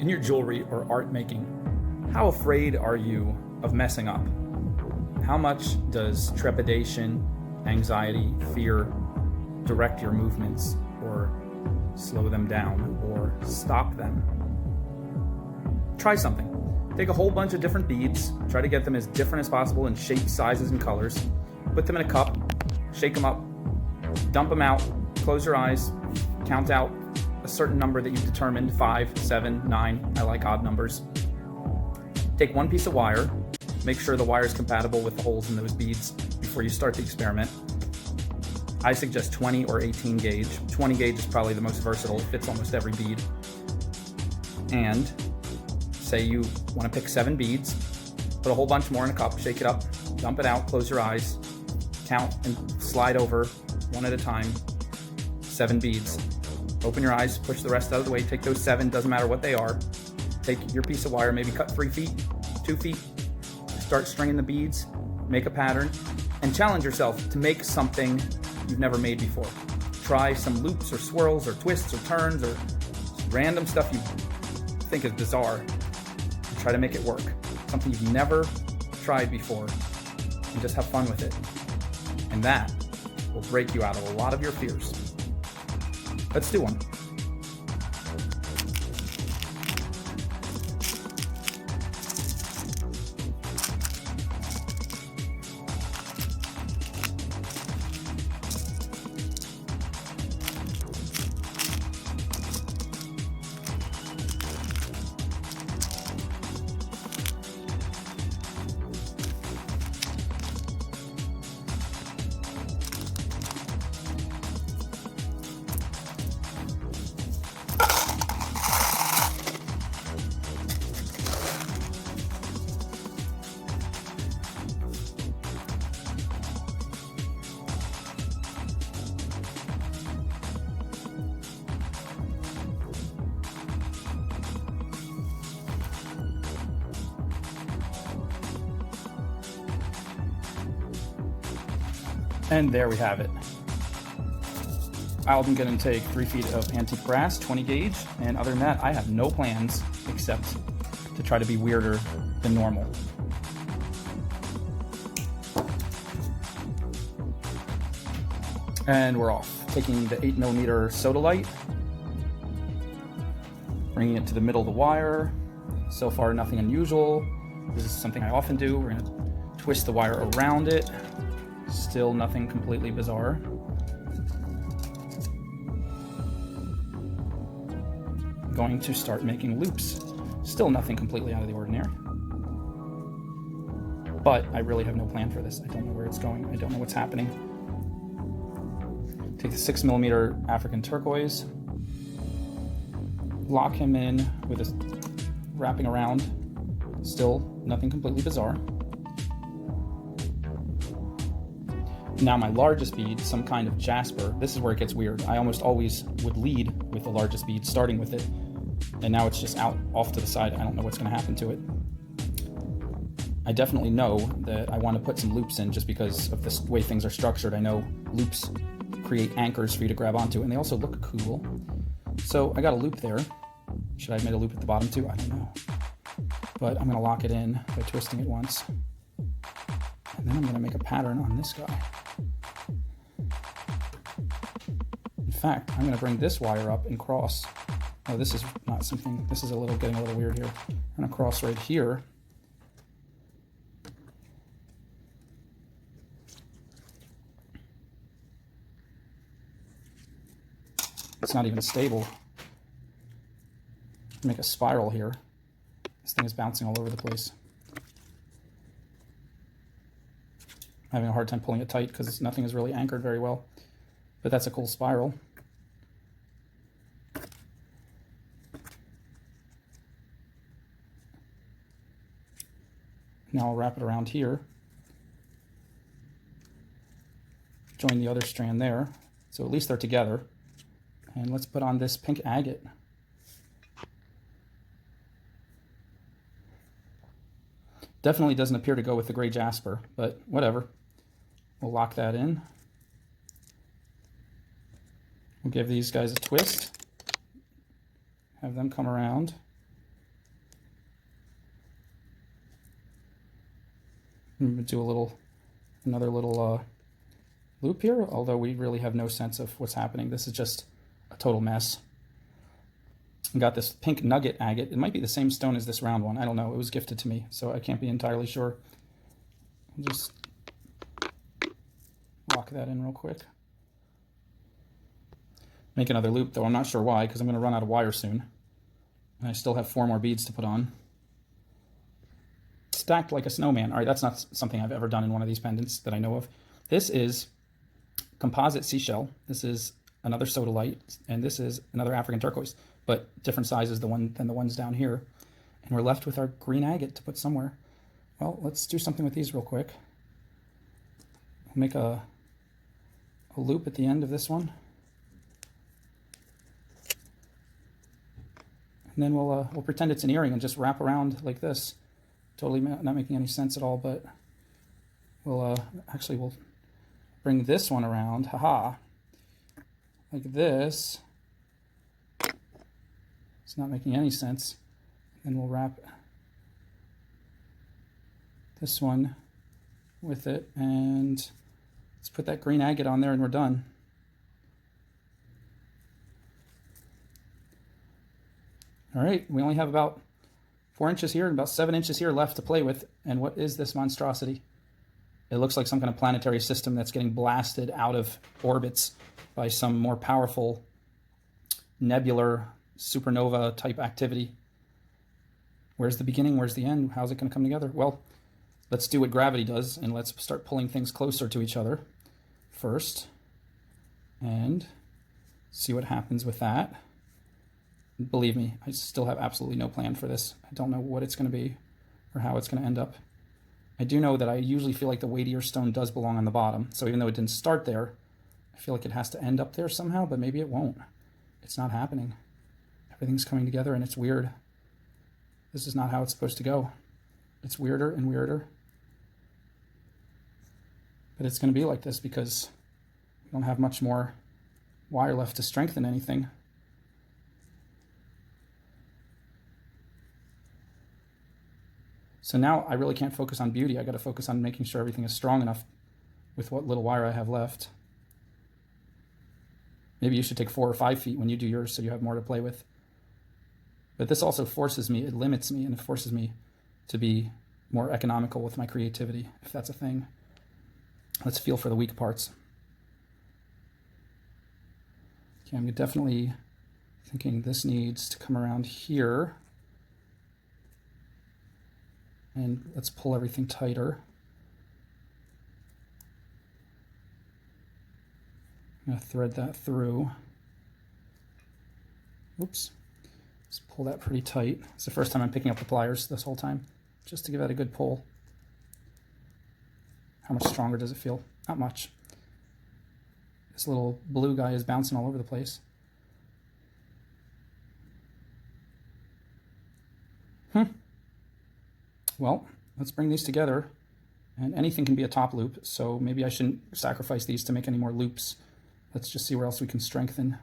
In your jewelry or art making, how afraid are you of messing up? How much does trepidation, anxiety, fear direct your movements or slow them down or stop them? Try something. Take a whole bunch of different beads, try to get them as different as possible in shapes, sizes, and colors. Put them in a cup, shake them up, dump them out, close your eyes, count out a certain number that you've determined, 5, 7, 9, I like odd numbers. Take one piece of wire, make sure the wire is compatible with the holes in those beads before you start the experiment. I suggest 20 or 18 gauge. 20 gauge is probably the most versatile, it fits almost every bead. And say you want to pick 7 beads, put a whole bunch more in a cup, shake it up, dump it out, close your eyes, count and slide over one at a time, 7 beads. Open your eyes, push the rest out of the way, take those 7, doesn't matter what they are. Take your piece of wire, maybe cut 3 feet, 2 feet, start stringing the beads, make a pattern, and challenge yourself to make something you've never made before. Try some loops or swirls or twists or turns or random stuff you think is bizarre and try to make it work. Something you've never tried before, and just have fun with it. And that will break you out of a lot of your fears. Let's do one. And there we have it. I'm going to take 3 feet of antique brass, 20 gauge, and other than that, I have no plans except to try to be weirder than normal. And we're off. Taking the 8mm Sodalite, bringing it to the middle of the wire. So far, nothing unusual. This is something I often do. We're going to twist the wire around it. Still nothing completely bizarre. I'm going to start making loops. Still nothing completely out of the ordinary. But I really have no plan for this. I don't know where it's going. I don't know what's happening. Take the 6mm African turquoise. Lock him in with this wrapping around. Still nothing completely bizarre. Now my largest bead, some kind of jasper. This is where it gets weird. I almost always would lead with the largest bead, starting with it. And now it's just out off to the side. I don't know what's going to happen to it. I definitely know that I want to put some loops in just because of the way things are structured. I know loops create anchors for you to grab onto, and they also look cool. So I got a loop there. Should I have made a loop at the bottom too? I don't know. But I'm going to lock it in by twisting it once. And then I'm going to make a pattern on this guy. In fact, I'm going to bring this wire up and cross. Oh, this is not something, this is getting a little weird here. I'm going to cross right here. It's not even stable. Make a spiral here. This thing is bouncing all over the place. I'm having a hard time pulling it tight because nothing is really anchored very well. But that's a cool spiral. Now I'll wrap it around here. Join the other strand there. So at least they're together. And let's put on this pink agate. Definitely doesn't appear to go with the gray jasper, but whatever. We'll lock that in. We'll give these guys a twist. Have them come around. I'm going to do another little loop here, although we really have no sense of what's happening. This is just a total mess. I got this pink nugget agate. It might be the same stone as this round one. I don't know. It was gifted to me, so I can't be entirely sure. I'll just lock that in real quick. Make another loop, though I'm not sure why, because I'm going to run out of wire soon. And I still have 4 more beads to put on. Stacked like a snowman. All right, that's not something I've ever done in one of these pendants that I know of. This is composite seashell. This is another sodalite, and this is another African turquoise, but different sizes than the ones down here. And we're left with our green agate to put somewhere. Well, let's do something with these real quick. We'll make a loop at the end of this one. And then we'll pretend it's an earring and just wrap around like this. Totally not making any sense at all, but we'll bring this one around, haha, like this. It's not making any sense. And we'll wrap this one with it, and let's put that green agate on there and we're done. All right, we only have about 4 inches here and about 7 inches here left to play with. And what is this monstrosity? It looks like some kind of planetary system that's getting blasted out of orbits by some more powerful nebular supernova type activity. Where's the beginning? Where's the end? How's it going to come together? Well, let's do what gravity does, and let's start pulling things closer to each other first and see what happens with that. Believe me, I still have absolutely no plan for this. I don't know what it's going to be or how it's going to end up. I do know that I usually feel like the weightier stone does belong on the bottom. So even though it didn't start there, I feel like it has to end up there somehow, but maybe it won't. It's not happening. Everything's coming together and it's weird. This is not how it's supposed to go. It's weirder and weirder. But it's going to be like this because we don't have much more wire left to strengthen anything. So now I really can't focus on beauty. I got to focus on making sure everything is strong enough with what little wire I have left. Maybe you should take 4 or 5 feet when you do yours so you have more to play with. But this also forces me, it limits me, and it forces me to be more economical with my creativity, if that's a thing. Let's feel for the weak parts. Okay, I'm definitely thinking this needs to come around here. And let's pull everything tighter. I'm going to thread that through. Oops. Let's pull that pretty tight. It's the first time I'm picking up the pliers this whole time, just to give that a good pull. How much stronger does it feel? Not much. This little blue guy is bouncing all over the place. Well, let's bring these together, and anything can be a top loop, so maybe I shouldn't sacrifice these to make any more loops. Let's just see where else we can strengthen.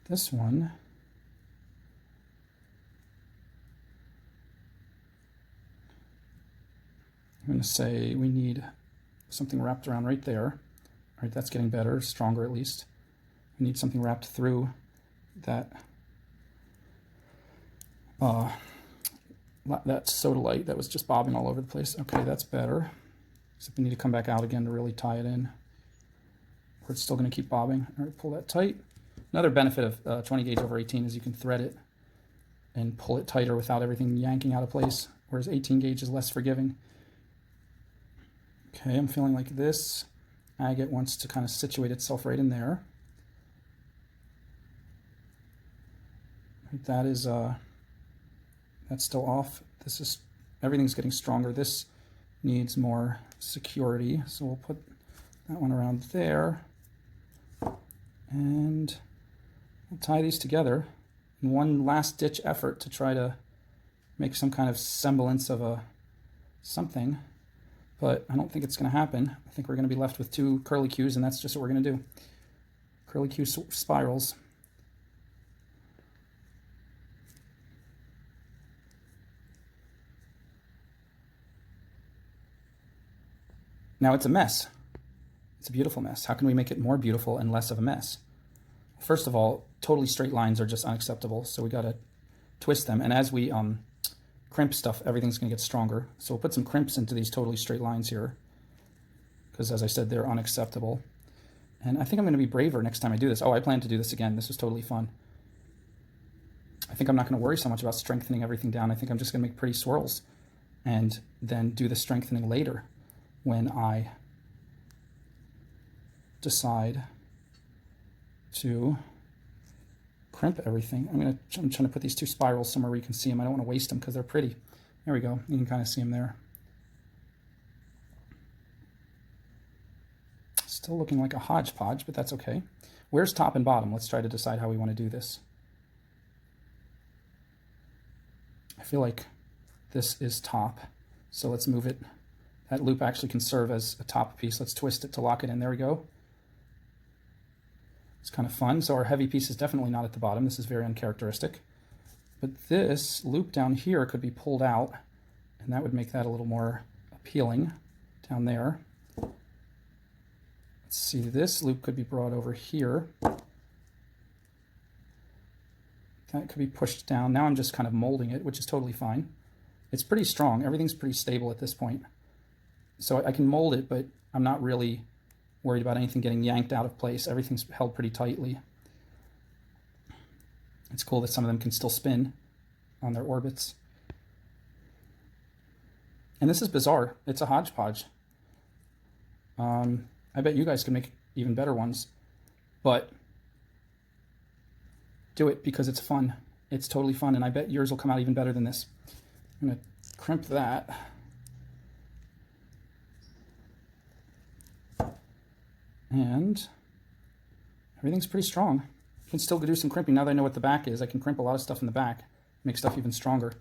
This one, I'm going to say we need something wrapped around right there. All right, that's getting better, stronger at least. We need something wrapped through that that sodalite that was just bobbing all over the place. Okay, that's better. Except we need to come back out again to really tie it in, or it's still going to keep bobbing. All right, pull that tight. Another benefit of 20 gauge over 18 is you can thread it and pull it tighter without everything yanking out of place, whereas 18 gauge is less forgiving. Okay, I'm feeling like this agate wants to kind of situate itself right in there. That is that's still off. This is, everything's getting stronger. This needs more security, so we'll put that one around there, and we'll tie these together in one last ditch effort to try to make some kind of semblance of a something, but I don't think it's going to happen. I think we're going to be left with 2 curlicues, and that's just what we're going to do. Curlicue spirals. Now it's a mess. It's a beautiful mess. How can we make it more beautiful and less of a mess? First of all, totally straight lines are just unacceptable, so we got to twist them. And as we crimp stuff, everything's going to get stronger. So we'll put some crimps into these totally straight lines here, because as I said, they're unacceptable. And I think I'm going to be braver next time I do this. Oh, I plan to do this again. This was totally fun. I think I'm not going to worry so much about strengthening everything down. I think I'm just going to make pretty swirls and then do the strengthening later when I decide to crimp everything. I'm trying to put these two spirals somewhere where you can see them. I don't want to waste them because they're pretty. There we go. You can kind of see them there. Still looking like a hodgepodge, but that's okay. Where's top and bottom? Let's try to decide how we want to do this. I feel like this is top, so let's move it. That loop actually can serve as a top piece. Let's twist it to lock it in. There we go. It's kind of fun. So our heavy piece is definitely not at the bottom. This is very uncharacteristic. But this loop down here could be pulled out, and that would make that a little more appealing down there. Let's see, this loop could be brought over here. That could be pushed down. Now I'm just kind of molding it, which is totally fine. It's pretty strong. Everything's pretty stable at this point. So I can mold it, but I'm not really worried about anything getting yanked out of place. Everything's held pretty tightly. It's cool that some of them can still spin on their orbits. And this is bizarre. It's a hodgepodge. I bet you guys can make even better ones, but do it because it's fun. It's totally fun, and I bet yours will come out even better than this. I'm going to crimp that. And everything's pretty strong. I can still do some crimping. Now that I know what the back is, I can crimp a lot of stuff in the back, make stuff even stronger.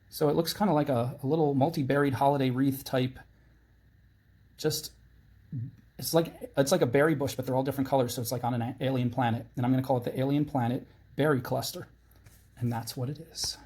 So it looks kind of like a little multi-berried holiday wreath type. Just, it's like a berry bush, but they're all different colors, so it's like on an alien planet. And I'm going to call it the Alien Planet Berry Cluster. And that's what it is.